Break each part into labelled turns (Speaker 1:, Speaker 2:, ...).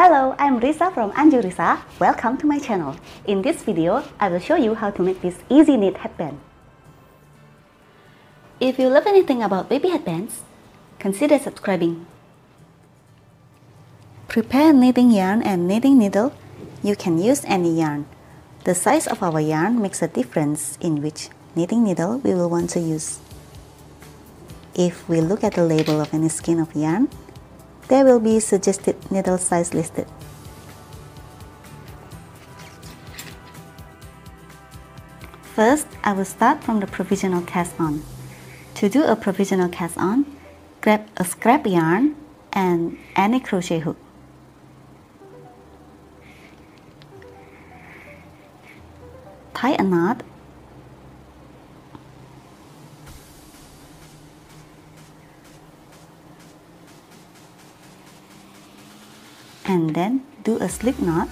Speaker 1: Hello, I'm Risa from Anju Risa. Welcome to my channel. In this video, I will show you how to make this easy knit headband. If you love anything about baby headbands, consider subscribing. Prepare knitting yarn and knitting needle. You can use any yarn. The size of our yarn makes a difference in which knitting needle we will want to use. If we look at the label of any skein of yarn, there will be suggested needle size listed. First, I will start from the provisional cast on. To do a provisional cast on, grab a scrap yarn and any crochet hook. Tie a knot. And then do a slip knot.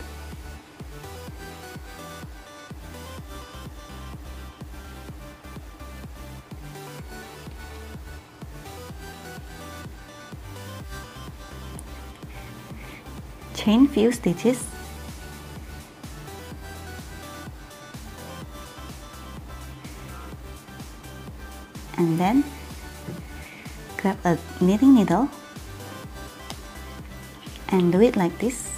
Speaker 1: Chain few stitches. And then grab a knitting needle and do it like this.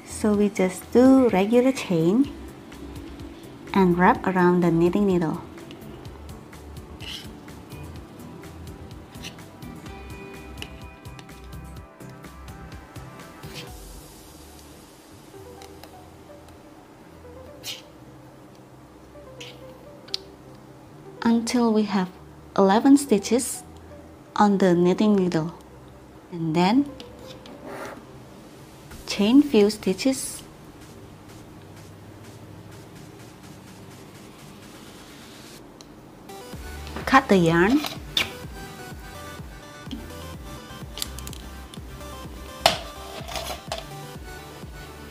Speaker 1: So we just do regular chain and wrap around the knitting needle. Until we have 11 stitches on the knitting needle, and then chain few stitches, cut the yarn,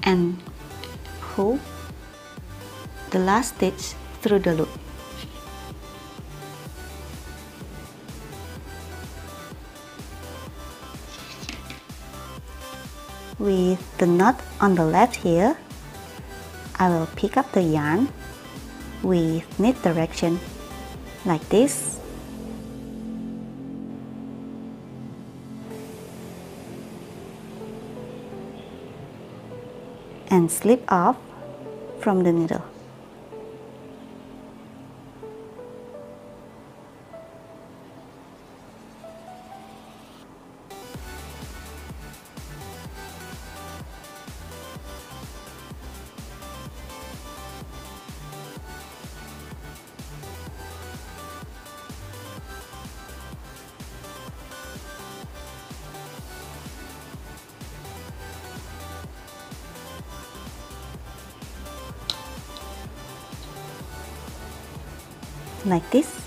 Speaker 1: and pull the last stitch through the loop. With the knot on the left here, I will pick up the yarn with knit direction like this, and slip off from the needle. Like this.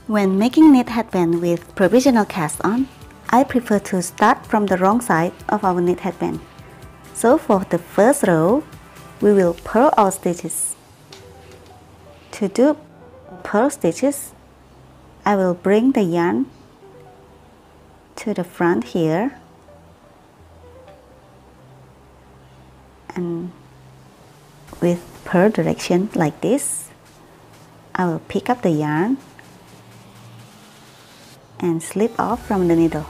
Speaker 1: When making knit headband with provisional cast on, I prefer to start from the wrong side of our knit headband. So for the first row, we will purl our stitches. To do purl stitches, I will bring the yarn to the front here, and with purl direction like this, I will pick up the yarn and slip off from the needle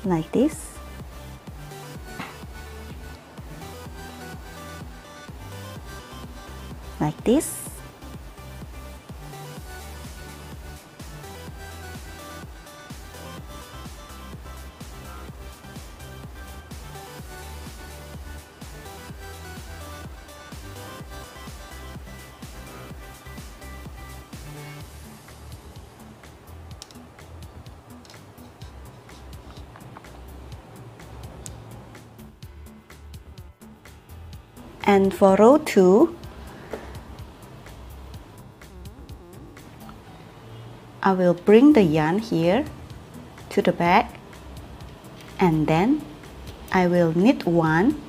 Speaker 1: like this. Like this. And for row 2, I will bring the yarn here to the back, and then I will knit 1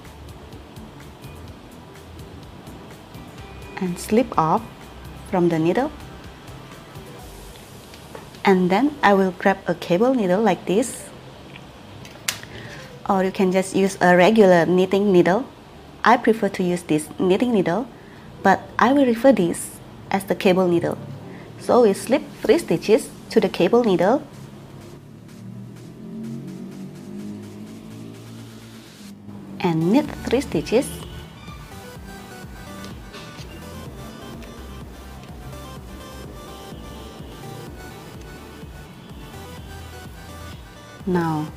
Speaker 1: and slip off from the needle, and then I will grab a cable needle like this, or you can just use a regular knitting needle. I prefer to use this knitting needle, but I will refer this as the cable needle. So we slip 3 stitches to the cable needle, and knit 3 stitches. Now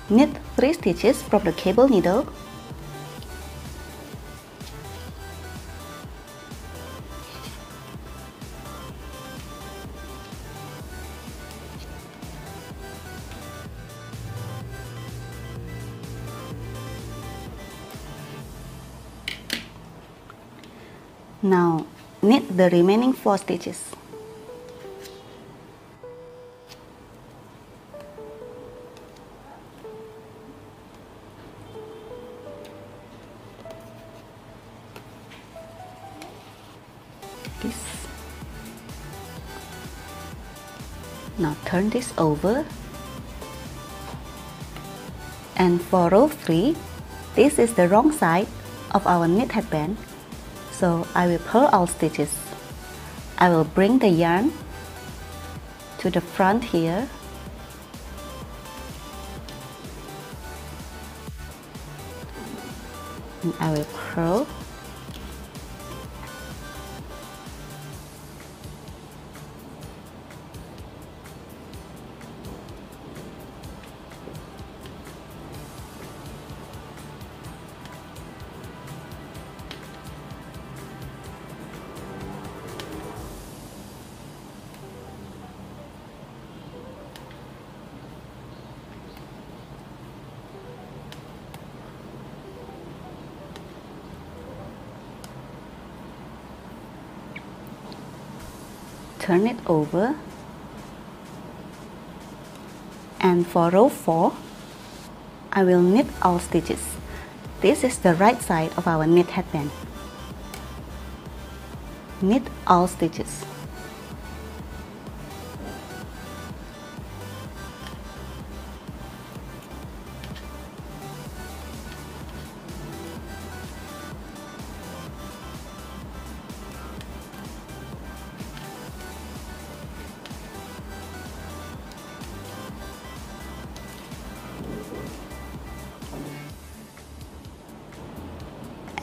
Speaker 1: knit 3 stitches from the cable needle, now knit the remaining 4 stitches. This. Now turn this over, and for row 3, this is the wrong side of our knit headband, so I will purl all stitches. I will bring the yarn to the front here, and I will purl. Turn it over, and for row 4, I will knit all stitches. This is the right side of our knit headband. Knit all stitches.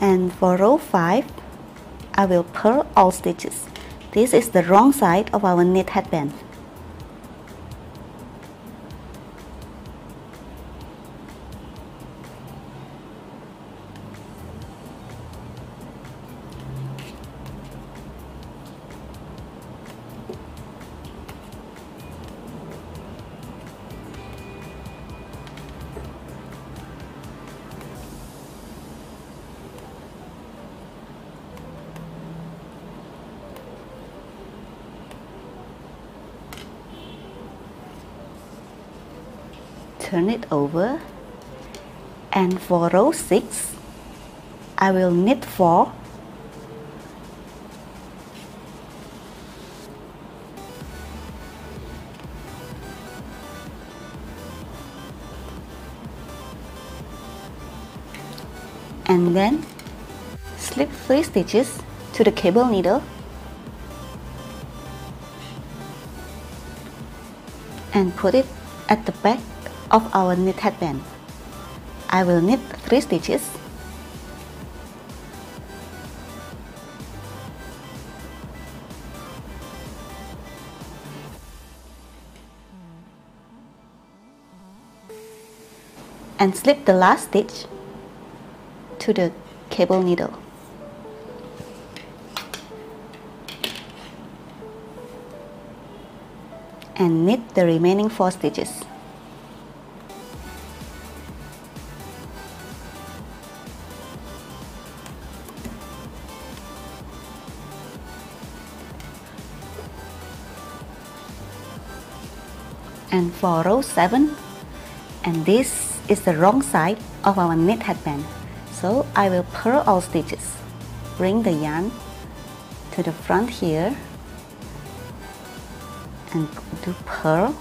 Speaker 1: And for row 5, I will purl all stitches. This is the wrong side of our knit headband. Turn it over, and for row 6, I will knit 4, and then slip 3 stitches to the cable needle, and put it at the back of our knit headband. I will knit 3 stitches, and slip the last stitch to the cable needle. And knit the remaining 4 stitches. And for row 7, and this is the wrong side of our knit headband, so I will purl all stitches. Bring the yarn to the front here and do purl.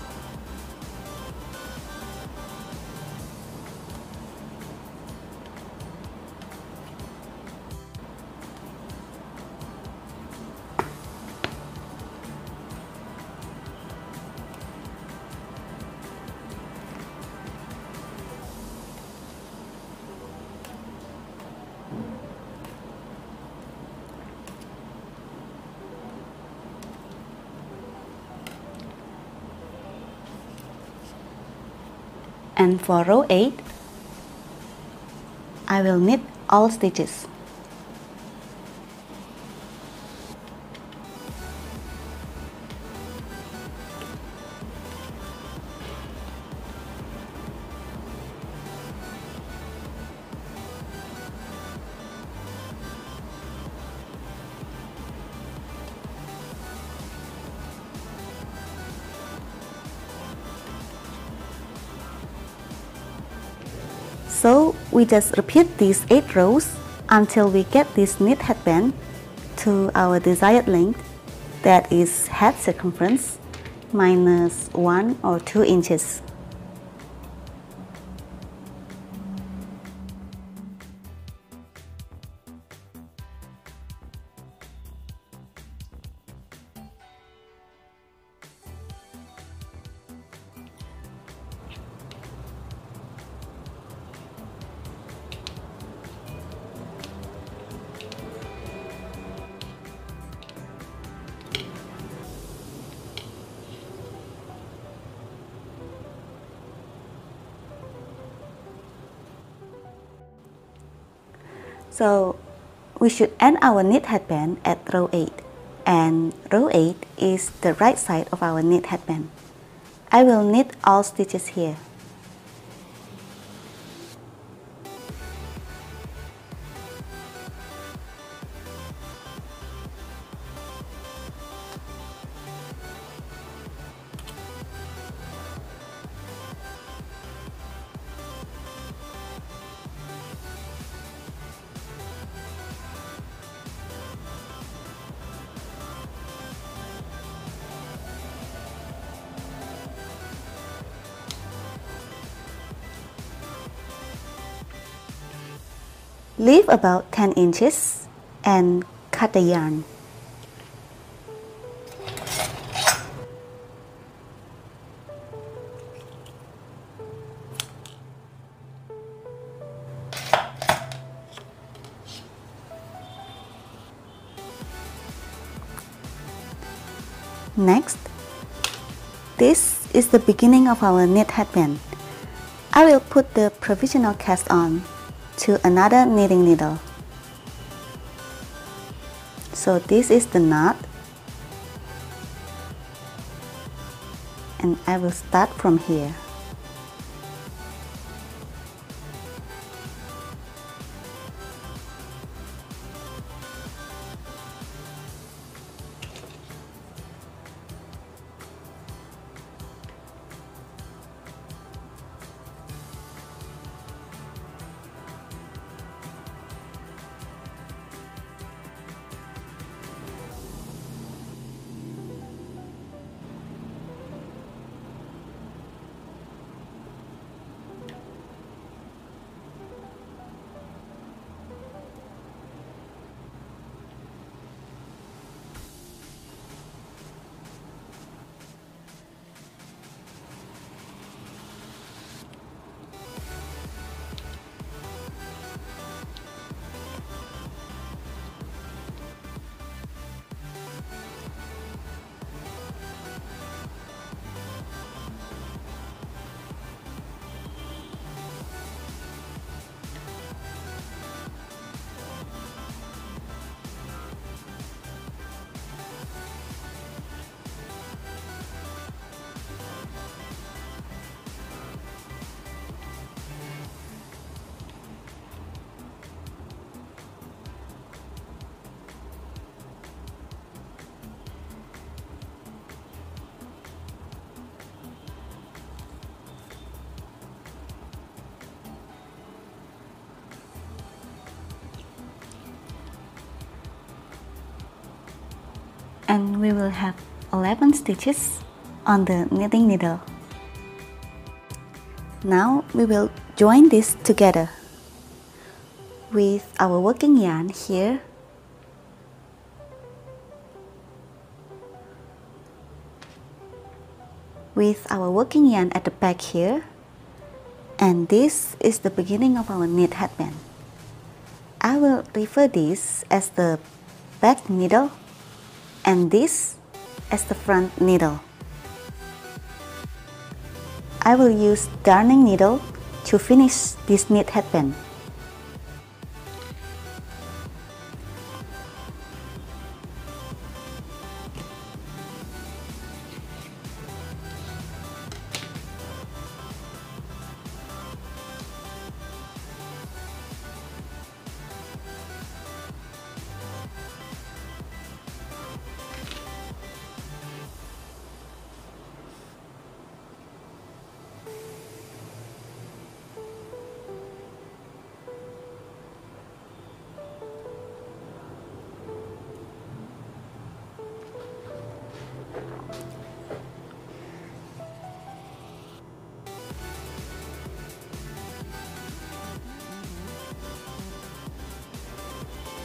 Speaker 1: And for row 8, I will knit all stitches. So we just repeat these 8 rows until we get this knit headband to our desired length, that is head circumference minus 1 or 2 inches. So we should end our knit headband at row 8, and row 8 is the right side of our knit headband. I will knit all stitches here. Leave about 10 inches and cut the yarn. Next, this is the beginning of our knit headband. I will put the provisional cast on to another knitting needle. So this is the knot, and I will start from here. and we will have 11 stitches on the knitting needle. Now we will join this together with our working yarn here, with our working yarn at the back here, and this is the beginning of our knit headband. I will refer this as the back needle and this as the front needle. I will use darning needle to finish this knit headband.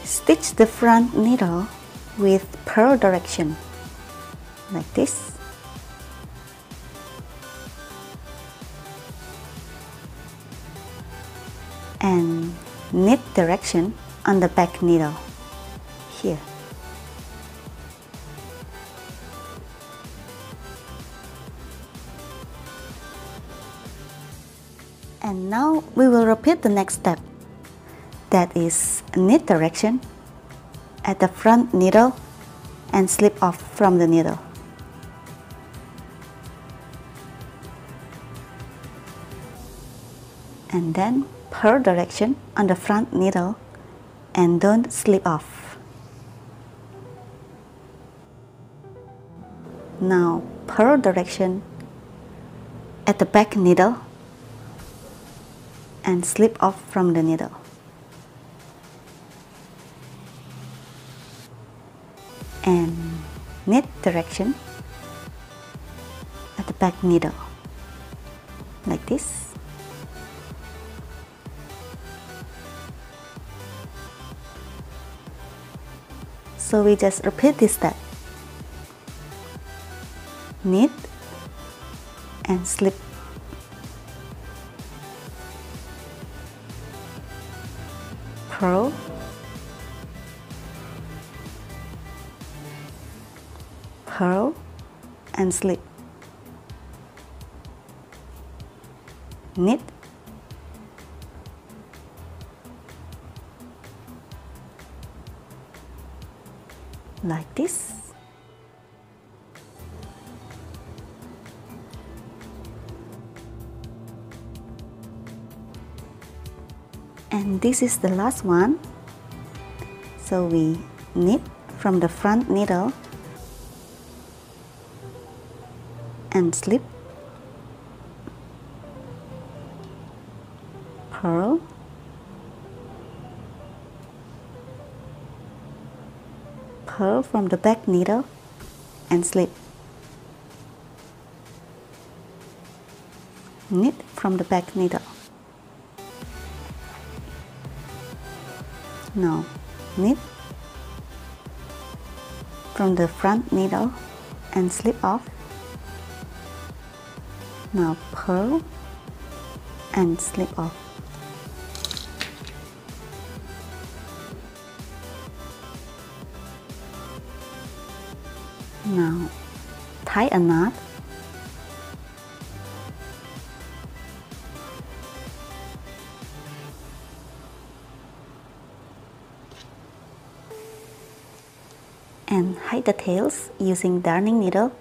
Speaker 1: Stitch the front needle with purl direction, like this. And knit direction on the back needle, here. And now we will repeat the next step. That is knit direction at the front needle and slip off from the needle. And then purl direction on the front needle and don't slip off. Now purl direction at the back needle and slip off from the needle. And knit direction at the back needle, like this. So we just repeat this step. Knit and slip. Purl. Purl and slip. Knit. Like this. And this is the last one. So we knit from the front needle and slip, purl, purl from the back needle and slip, knit from the back needle. Now knit from the front needle and slip off. Now purl and slip off. Now tie a knot. And hide the tails using darning needle.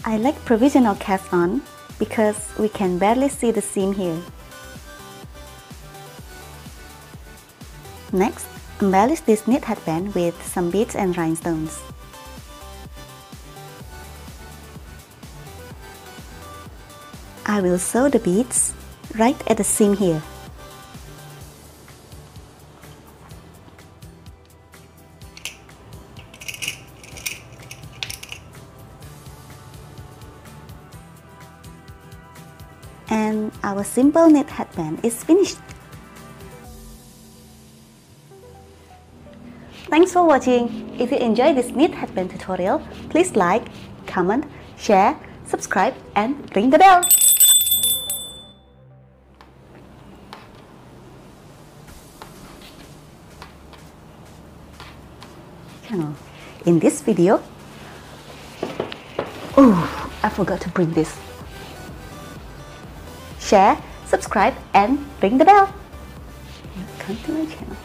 Speaker 1: I like provisional cast on because we can barely see the seam here. Next, Embellish this knit headband with some beads and rhinestones. I will sew the beads right at the seam here. And our simple knit headband is finished. Thanks for watching. If you enjoyed this knit headband tutorial, please like, comment, share, subscribe, and ring the bell. In this video, I forgot to bring this. Share, subscribe, and ring the bell. Come to my channel.